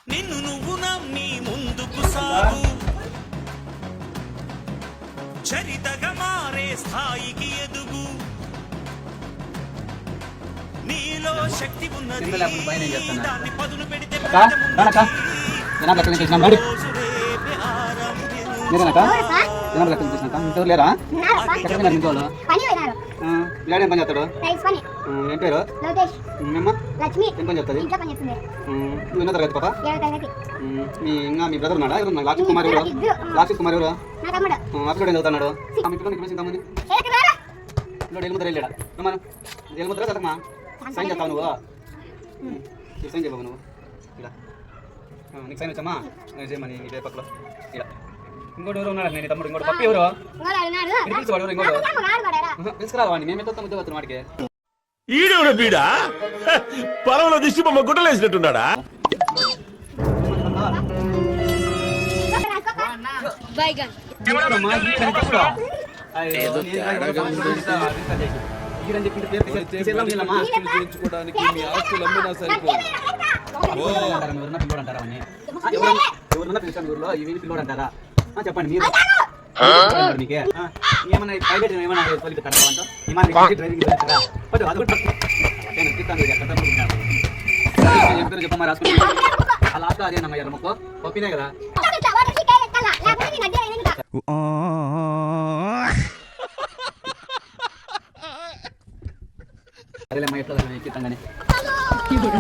నిన్ను నువ్వు నమ్మి ముందుకు సాగు చరితగా మారే స్థాయికి ఎదుగు నీలో శక్తి ఉన్నది దాన్ని పదును పెడితే లేరా ఏం పని చేస్తాడు ఏం పేరు ఏం పని చెప్తుంది నువ్వు ఎన్నో తరగతి పాప ఇంకా మీ బ్రదర్ ఉన్నాడా ఎవరు లాక్షిత్ కుమార్ ఎవరు ఆఫీస్లో ఏం చదువుతున్నాడు మీ పిల్లలు ఇక్కడ తమ్ముని పిల్లడు ఎలుముద్ర వెళ్ళాడా రమ్మను ఎలుముద్ర చదకమా సైన్ చేస్తావు నువ్వు సైన్ చెప్పవు నువ్వు ఇలా నీకు సైన్ వచ్చామా చేయమని నీ పేరు పక్కలో ఇలా ఇంకోటి ఎవరు ఉన్నాడు నేను తమ్ముడు ఇంకోటి పప్పి ఎవరు పిలిచేవాడు ఎవరు ఇంకోటి తీసుకురావాడిని మేము ఎంత ముద్ద వస్తున్నాం వాడికి ఈడెవడ బీడా పొలంలో దిష్టి బొమ్మ గుడ్డలేసినట్టున్నాడా ఎవరన్నా పిలిచాను ఊర్లో ఇవి పిల్లోడు అంటారా చెప్పండి మీరు మీకే ఏమన్నా ప్రైవేట్ ఏమన్నా డ్రైవింగ్ బట్ అది కూడా చెప్పమ్మా రాసుకుని ఆ లాస్ట్ అదే నమ్మ ఎర్రమ్మకు పప్పినే కదా అరేలేమ్మా ఎట్లా ఎక్కిస్తాం కానీ ఇప్పుడు